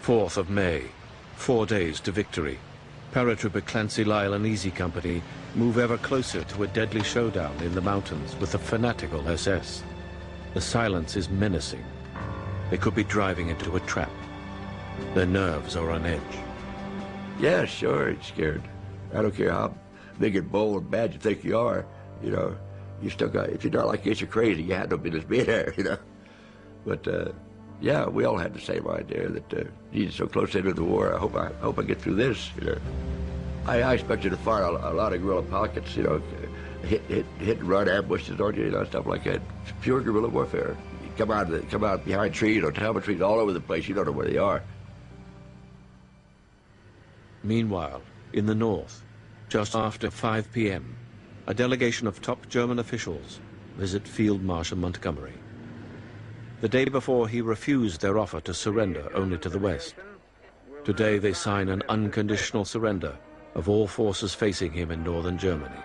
4th of May, 4 days to victory. Paratrooper Clancy Lyle and Easy Company move ever closer to a deadly showdown in the mountains with the fanatical SS. The silence is menacing. They could be driving into a trap. Their nerves are on edge. Yeah, sure, it's scared. I don't care how big and bold and bad you think you are, you know, you still got, if you're not like this, you're crazy. You had no business being there, you know. But yeah, we all had the same idea that Jesus so close into the war. I hope I get through this, you know. I expected to fire a lot of guerrilla pockets, you know, hit and run ambushes, don't you know, stuff like that. It's pure guerrilla warfare. You come out behind trees or tower trees all over the place. You don't know where they are. Meanwhile, in the north, just after 5 p.m., a delegation of top German officials visit Field Marshal Montgomery. The day before, he refused their offer to surrender only to the west. Today, they sign an unconditional surrender of all forces facing him in northern Germany.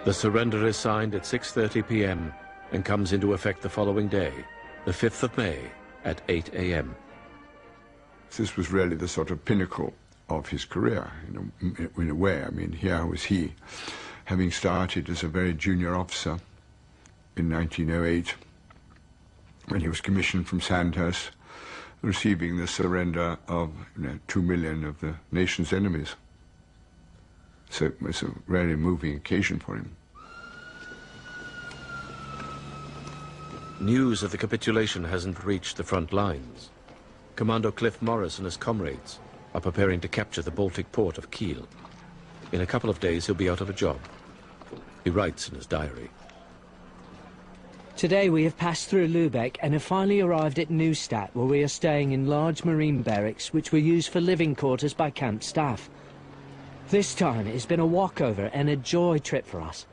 The surrender is signed at 6:30 p.m. and comes into effect the following day, the 5th of May, at 8 a.m. This was really the sort of pinnacle of his career, in a way. I mean, here was he, having started as a very junior officer in 1908, when he was commissioned from Sandhurst, receiving the surrender of 2 million of the nation's enemies. So it was a very moving occasion for him. News of the capitulation hasn't reached the front lines. Commando Cliff Morris and his comrades are preparing to capture the Baltic port of Kiel. In a couple of days, he'll be out of a job. He writes in his diary. Today we have passed through Lübeck and have finally arrived at Neustadt, where we are staying in large marine barracks which were used for living quarters by camp staff. This time it has been a walkover and a joy trip for us.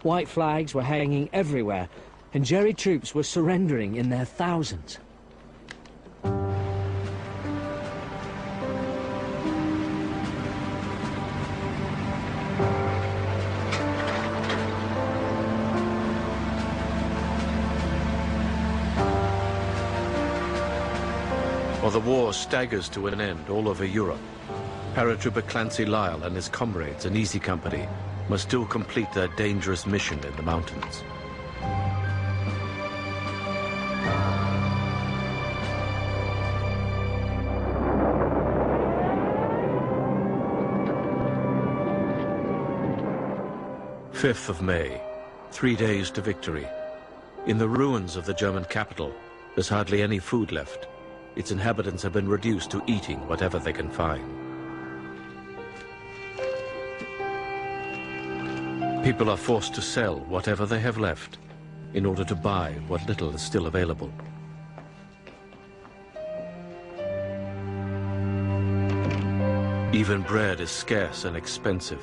White flags were hanging everywhere and Jerry troops were surrendering in their thousands. While the war staggers to an end all over Europe, Paratrooper Clancy Lyle and his comrades in Easy Company must still complete their dangerous mission in the mountains. "5th of May, 3 days to victory. In the ruins of the German capital, there's hardly any food left. Its inhabitants have been reduced to eating whatever they can find. People are forced to sell whatever they have left in order to buy what little is still available. Even bread is scarce and expensive.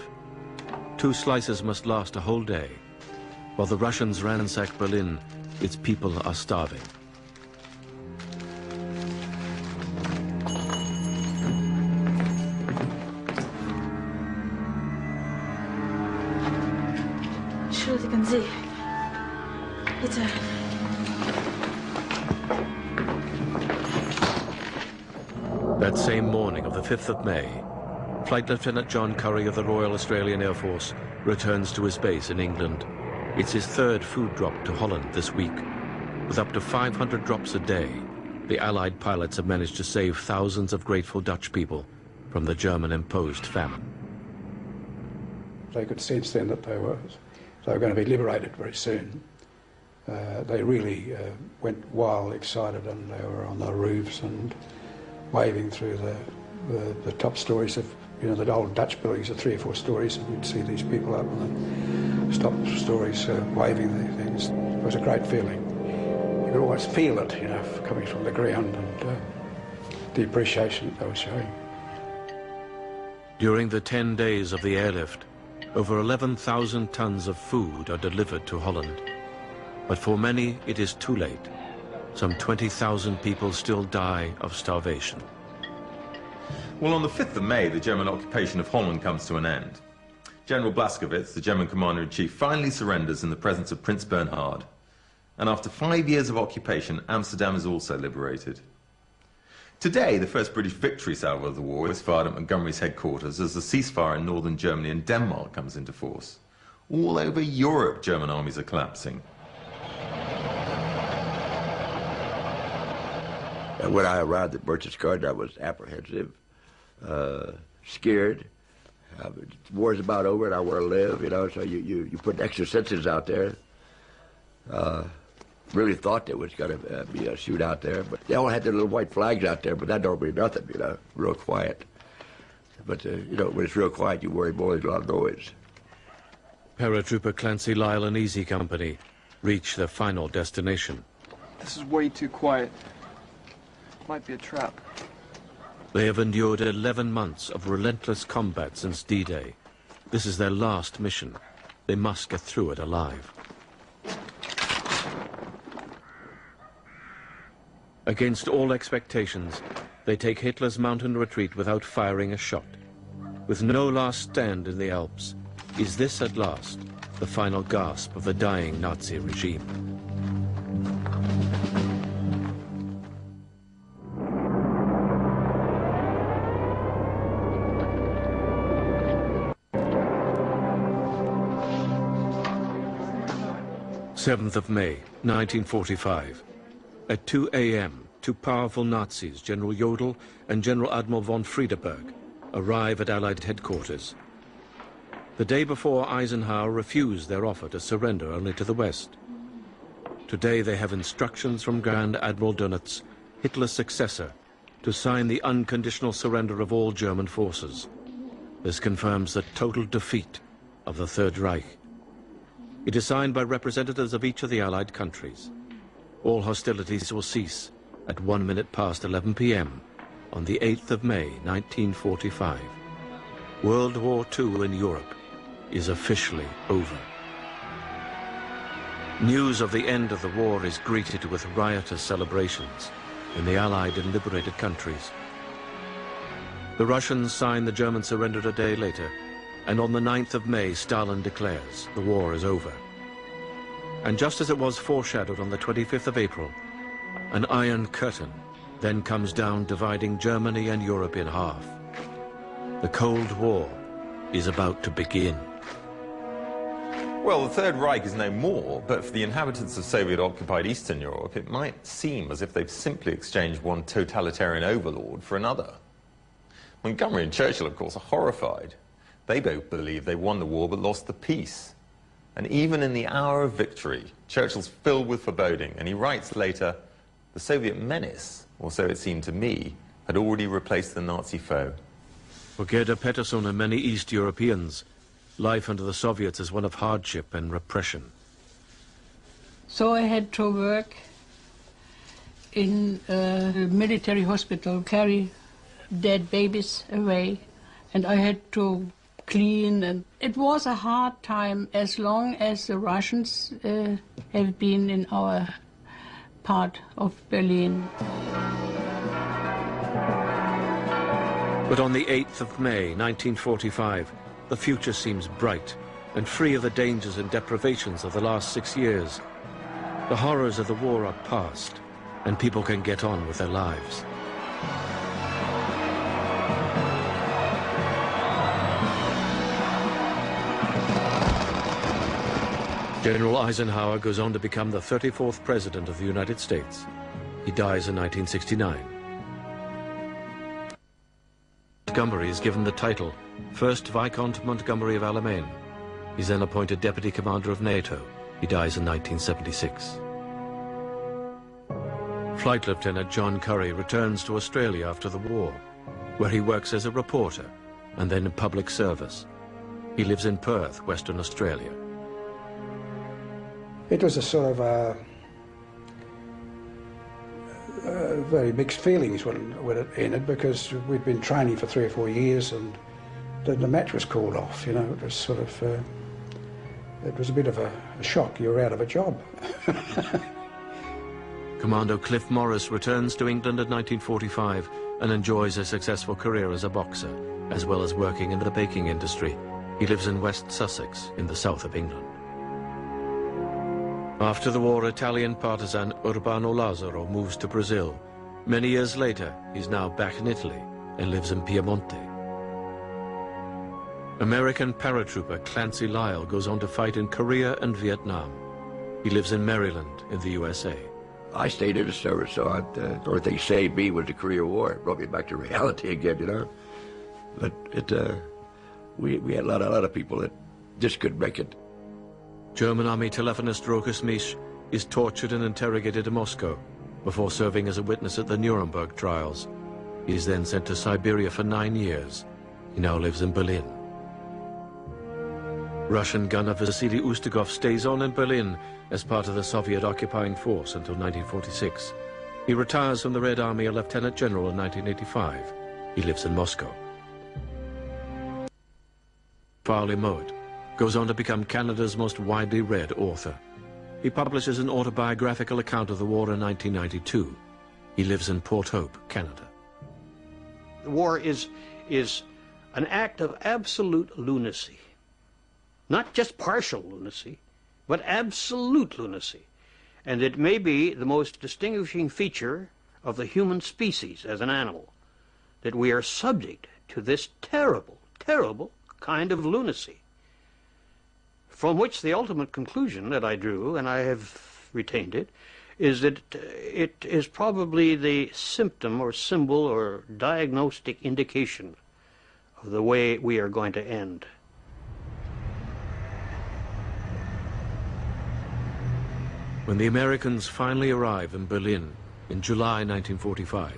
2 slices must last a whole day. While the Russians ransack Berlin, its people are starving. Entschuldigen Sie. Bitte. That same morning of the 5th of May, Flight Lieutenant John Curry of the Royal Australian Air Force returns to his base in England. It's his 3rd food drop to Holland this week. With up to 500 drops a day, the Allied pilots have managed to save thousands of grateful Dutch people from the German-imposed famine. They could sense then that they were going to be liberated very soon. They really went wild, excited, and they were on the roofs and waving through the top stories of, the old Dutch buildings are 3 or 4 stories, and you'd see these people up on the top stories waving the things. It was a great feeling. You could almost feel it, coming from the ground, and the appreciation that they were showing. During the 10 days of the airlift, over 11,000 tons of food are delivered to Holland. But for many, it is too late. Some 20,000 people still die of starvation. Well, on the 5th of May, the German occupation of Holland comes to an end. General Blaskowitz, the German commander-in-chief, finally surrenders in the presence of Prince Bernhard. And after 5 years of occupation, Amsterdam is also liberated. Today, the first British victory salvo of the war is fired at Montgomery's headquarters as the ceasefire in northern Germany and Denmark comes into force. All over Europe, German armies are collapsing. And when I arrived at Merchants Garden, I was apprehensive, scared. The war's about over and I want to live, you know, so you put extra senses out there. Really thought there was going to be a shootout there, but they all had their little white flags out there, but that don't mean nothing, you know, real quiet. But, you know, when it's real quiet, you worry more, there's a lot of noise. Paratrooper Clancy Lyle and Easy Company reach their final destination. This is way too quiet. Might be a trap. They have endured 11 months of relentless combat since D-Day. This is their last mission. They must get through it alive. Against all expectations, they take Hitler's mountain retreat without firing a shot. With no last stand in the Alps, is this at last the final gasp of the dying Nazi regime? May 1945. At 2 a.m., two powerful Nazis, General Jodl and General Admiral von Friedeberg, arrive at Allied headquarters. The day before, Eisenhower refused their offer to surrender only to the West. Today they have instructions from Grand Admiral Dönitz, Hitler's successor, to sign the unconditional surrender of all German forces. This confirms the total defeat of the Third Reich. It is signed by representatives of each of the Allied countries. All hostilities will cease at 11 p.m. on the 8th of May, 1945. World War II in Europe is officially over. News of the end of the war is greeted with riotous celebrations in the Allied and liberated countries. The Russians sign the German surrender a day later, and on the 9th of May, Stalin declares the war is over. And just as it was foreshadowed on the 25th of April, an iron curtain then comes down, dividing Germany and Europe in half. The Cold War is about to begin. Well, the Third Reich is no more, but for the inhabitants of Soviet-occupied Eastern Europe, it might seem as if they've simply exchanged one totalitarian overlord for another. Montgomery and Churchill, of course, are horrified. They both believe they won the war but lost the peace. And even in the hour of victory, Churchill's filled with foreboding, and he writes later, the Soviet menace, or so it seemed to me, had already replaced the Nazi foe. For Gerda Pettersson and many East Europeans, life under the Soviets is one of hardship and repression. So I had to work in a military hospital, carry dead babies away, and I had to clean, and it was a hard time as long as the Russians have been in our part of Berlin. But on the 8th of May, 1945, the future seems bright and free of the dangers and deprivations of the last 6 years. The horrors of the war are past, and people can get on with their lives. General Eisenhower goes on to become the 34th President of the United States. He dies in 1969. Montgomery is given the title First Viscount Montgomery of Alamein. He's then appointed Deputy Commander of NATO. He dies in 1976. Flight Lieutenant John Curry returns to Australia after the war, where he works as a reporter and then in public service. He lives in Perth, Western Australia. It was a sort of very mixed feelings when it ended, because we'd been training for 3 or 4 years, and the match was called off. You know, it was sort of it was a bit of a shock. You were out of a job. Commando Cliff Morris returns to England in 1945 and enjoys a successful career as a boxer, as well as working in the baking industry. He lives in West Sussex, in the south of England. After the war, Italian partisan Urbano Lazzaro moves to Brazil, Many years later, he's now back in Italy and lives in Piemonte. American paratrooper Clancy Lyle goes on to fight in Korea and Vietnam. He lives in Maryland in the USA. I stayed in the service, so the only thing saved me was the Korean War. It brought me back to reality again, you know. But we had a lot of people that just couldn't make it. German Army telephonist Rokas Misch is tortured and interrogated in Moscow before serving as a witness at the Nuremberg trials. He is then sent to Siberia for 9 years. He now lives in Berlin. Russian gunner Vasily Ustugov stays on in Berlin as part of the Soviet occupying force until 1946. He retires from the Red Army a lieutenant general in 1985. He lives in Moscow. Farley Mowat goes on to become Canada's most widely read author. He publishes an autobiographical account of the war in 1992. He lives in Port Hope, Canada. The war is an act of absolute lunacy. Not just partial lunacy, but absolute lunacy. And it may be the most distinguishing feature of the human species as an animal, that we are subject to this terrible, terrible kind of lunacy, from which the ultimate conclusion that I drew, and I have retained it, is that it is probably the symptom or symbol or diagnostic indication of the way we are going to end. When the Americans finally arrive in Berlin in July 1945,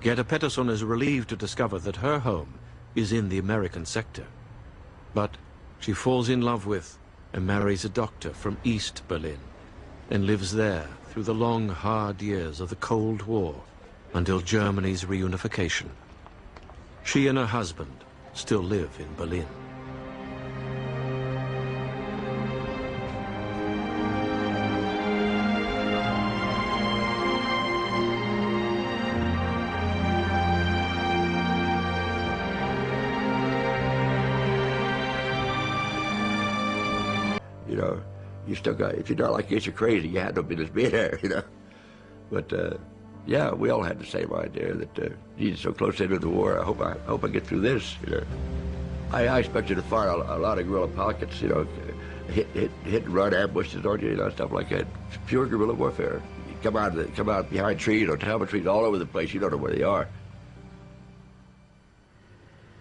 Gerda Pettersson is relieved to discover that her home is in the American sector. But she falls in love with and marries a doctor from East Berlin and lives there through the long, hard years of the Cold War until Germany's reunification. She and her husband still live in Berlin. You know, you still got, if you're not like this, you're crazy. You had no business being there, you know. But yeah, we all had the same idea that Jesus so close into the war. I hope I get through this, you know. I expected to fire a lot of guerrilla pockets, you know, hit and run ambushes on you, you know, stuff like that. It's pure guerrilla warfare. You come out behind trees or tower trees all over the place. You don't know where they are.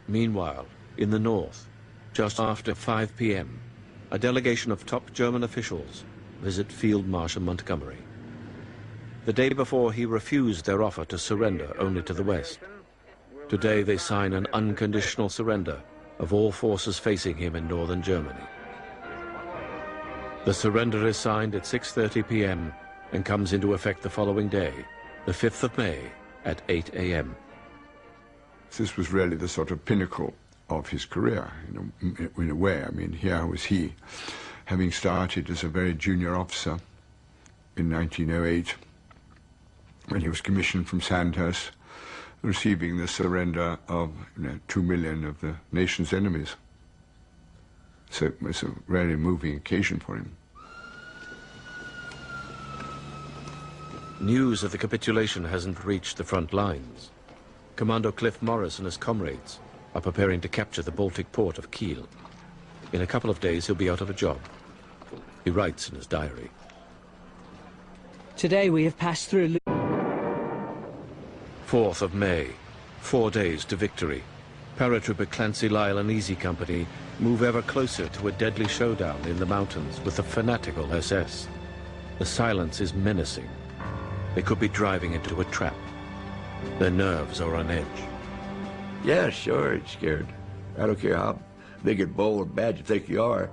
Meanwhile, in the north, just after 5 p.m., a delegation of top German officials visit Field Marshal Montgomery. The day before, he refused their offer to surrender only to the West. Today, they sign an unconditional surrender of all forces facing him in northern Germany. The surrender is signed at 6:30 p.m. and comes into effect the following day, the 5th of May, at 8 a.m. This was really the sort of pinnacle of his career, in a way. I mean, here was he, having started as a very junior officer in 1908, when he was commissioned from Sandhurst, receiving the surrender of 2 million of the nation's enemies. So it was a very moving occasion for him. News of the capitulation hasn't reached the front lines. Commando Cliff Morris and his comrades are preparing to capture the Baltic port of Kiel. In a couple of days, he'll be out of a job. He writes in his diary. Today we have passed through... 4th of May, 4 days to victory. Paratrooper Clancy Lyle and Easy Company move ever closer to a deadly showdown in the mountains with the fanatical SS. The silence is menacing. They could be driving into a trap. Their nerves are on edge. Yeah, sure, it's scared. I don't care how big and bold and bad you think you are.